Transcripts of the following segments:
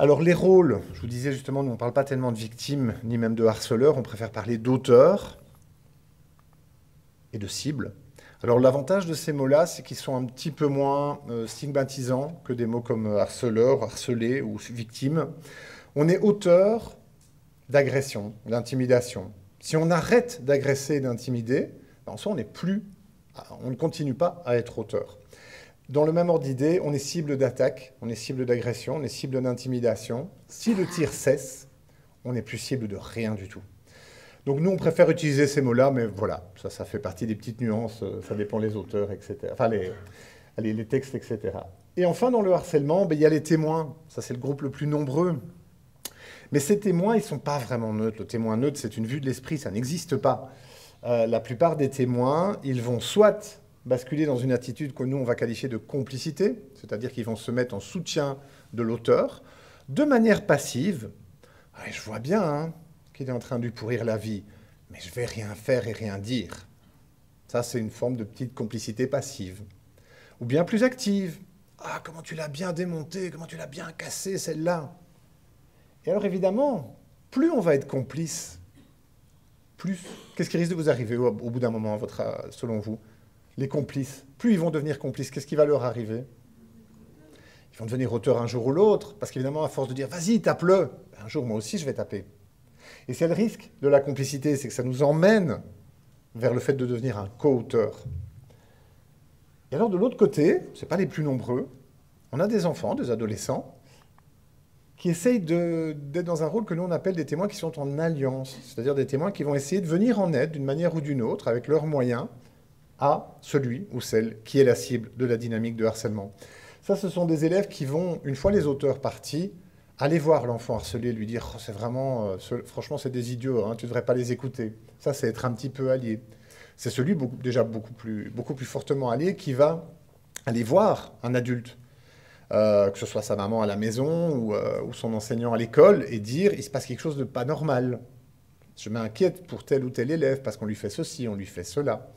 Alors les rôles, je vous disais justement, nous on ne parle pas tellement de victimes ni même de harceleurs, on préfère parler d'auteurs et de cibles. Alors l'avantage de ces mots-là, c'est qu'ils sont un petit peu moins stigmatisants que des mots comme harceleur, harcelé ou victime. On est auteur d'agression, d'intimidation. Si on arrête d'agresser et d'intimider, ben, en soi on ne continue pas à être auteur. Dans le même ordre d'idée, on est cible d'attaque, on est cible d'agression, on est cible d'intimidation. Si le tir cesse, on n'est plus cible de rien du tout. Donc nous, on préfère utiliser ces mots-là, mais voilà, ça fait partie des petites nuances, ça dépend des auteurs, etc. Enfin, les textes, etc. Et enfin, dans le harcèlement, ben, il y a les témoins. Ça, c'est le groupe le plus nombreux. Mais ces témoins, ils ne sont pas vraiment neutres. Le témoin neutre, c'est une vue de l'esprit, ça n'existe pas. La plupart des témoins, ils vont soit basculer dans une attitude que nous, on va qualifier de complicité, c'est-à-dire qu'ils vont se mettre en soutien de l'auteur, de manière passive. Ah, je vois bien hein, qu'il est en train de lui pourrir la vie, mais je vais rien faire et rien dire. Ça, c'est une forme de petite complicité passive. Ou bien plus active. Ah, comment tu l'as bien démonté, comment tu l'as bien cassé, celle-là. Et alors, évidemment, plus on va être complice, plus... Qu'est-ce qui risque de vous arriver au bout d'un moment, selon vous? Les complices, plus ils vont devenir complices, qu'est-ce qui va leur arriver? Ils vont devenir auteurs un jour ou l'autre, parce qu'évidemment, à force de dire « vas-y, tape-le », un jour, moi aussi, je vais taper. Et c'est le risque de la complicité, c'est que ça nous emmène vers le fait de devenir un co-auteur. Et alors, de l'autre côté, ce n'est pas les plus nombreux, on a des enfants, des adolescents, qui essayent d'être dans un rôle que nous, on appelle des témoins qui sont en alliance, c'est-à-dire des témoins qui vont essayer de venir en aide, d'une manière ou d'une autre, avec leurs moyens, à celui ou celle qui est la cible de la dynamique de harcèlement. Ça, ce sont des élèves qui vont, une fois les auteurs partis, aller voir l'enfant harcelé, lui dire oh, « c'est vraiment, franchement, c'est des idiots, hein, tu ne devrais pas les écouter ». Ça, c'est être un petit peu allié. C'est celui déjà beaucoup plus fortement allié qui va aller voir un adulte, que ce soit sa maman à la maison ou son enseignant à l'école, et dire « il se passe quelque chose de pas normal. Je m'inquiète pour tel ou tel élève parce qu'on lui fait ceci, on lui fait cela ».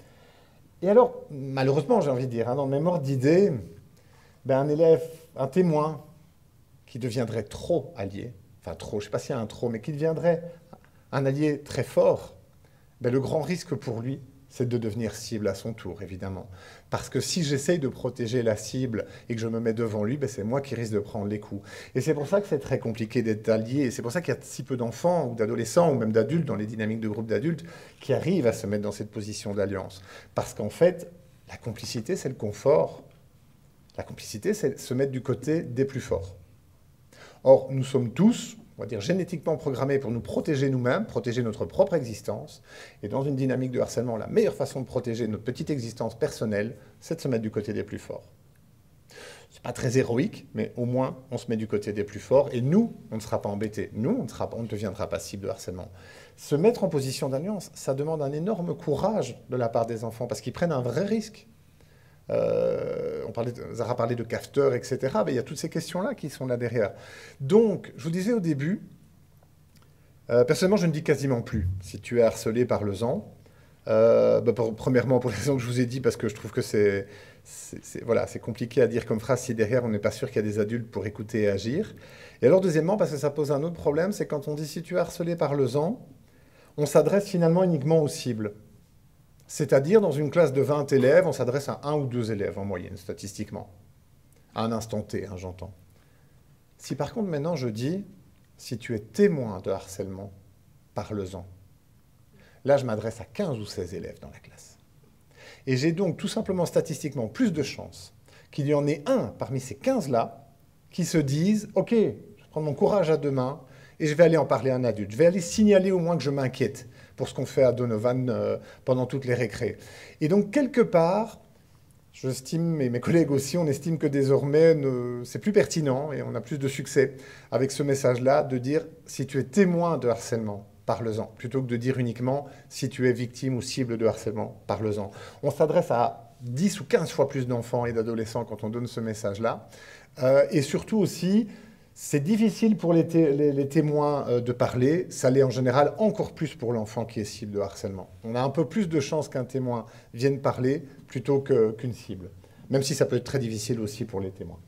Et alors, malheureusement, j'ai envie de dire, hein, dans le même ordre d'idée, ben, un élève, un témoin qui deviendrait trop allié, enfin trop, je ne sais pas s'il y a un trop, mais qui deviendrait un allié très fort, ben, le grand risque pour lui, c'est de devenir cible à son tour, évidemment. Parce que si j'essaye de protéger la cible et que je me mets devant lui, ben c'est moi qui risque de prendre les coups. Et c'est pour ça que c'est très compliqué d'être allié. Et c'est pour ça qu'il y a si peu d'enfants ou d'adolescents ou même d'adultes dans les dynamiques de groupes d'adultes qui arrivent à se mettre dans cette position d'alliance. Parce qu'en fait, la complicité, c'est le confort. La complicité, c'est se mettre du côté des plus forts. Or, nous sommes tous, on va dire, génétiquement programmés pour nous protéger nous-mêmes, protéger notre propre existence. Et dans une dynamique de harcèlement, la meilleure façon de protéger notre petite existence personnelle, c'est de se mettre du côté des plus forts. C'est pas très héroïque, mais au moins, on se met du côté des plus forts. Et nous, on ne sera pas embêtés. Nous, on ne deviendra pas cible de harcèlement. Se mettre en position d'alliance, ça demande un énorme courage de la part des enfants, parce qu'ils prennent un vrai risque. Zara parlait de cafeteurs, etc. Mais il y a toutes ces questions-là qui sont là derrière. Donc, je vous disais au début, personnellement, je ne dis quasiment plus. Si tu es harcelé, parle-en. Premièrement, pour les raisons que je vous ai dit, parce que je trouve que c'est compliqué à dire comme phrase si derrière, on n'est pas sûr qu'il y a des adultes pour écouter et agir. Et alors, deuxièmement, parce que ça pose un autre problème, c'est quand on dit si tu es harcelé, parle-en, on s'adresse finalement uniquement aux cibles. C'est-à-dire, dans une classe de 20 élèves, on s'adresse à 1 ou 2 élèves en moyenne, statistiquement. À un instant T, hein, j'entends. Si par contre, maintenant, je dis, si tu es témoin de harcèlement, parle-en. Là, je m'adresse à 15 ou 16 élèves dans la classe. Et j'ai donc tout simplement statistiquement plus de chances qu'il y en ait un parmi ces 15-là qui se disent « Ok, je vais prendre mon courage à deux mains et je vais aller en parler à un adulte. Je vais aller signaler au moins que je m'inquiète pour ce qu'on fait à Donovan pendant toutes les récrés. » Et donc, quelque part, j'estime, et mes collègues aussi, on estime que désormais, c'est plus pertinent et on a plus de succès avec ce message-là de dire « Si tu es témoin de harcèlement, parle-en », plutôt que de dire uniquement « Si tu es victime ou cible de harcèlement, parle-en ». On s'adresse à 10 ou 15 fois plus d'enfants et d'adolescents quand on donne ce message-là. Et surtout aussi, c'est difficile pour les témoins de parler, ça l'est en général encore plus pour l'enfant qui est cible de harcèlement. On a un peu plus de chances qu'un témoin vienne parler plutôt qu'une cible, même si ça peut être très difficile aussi pour les témoins.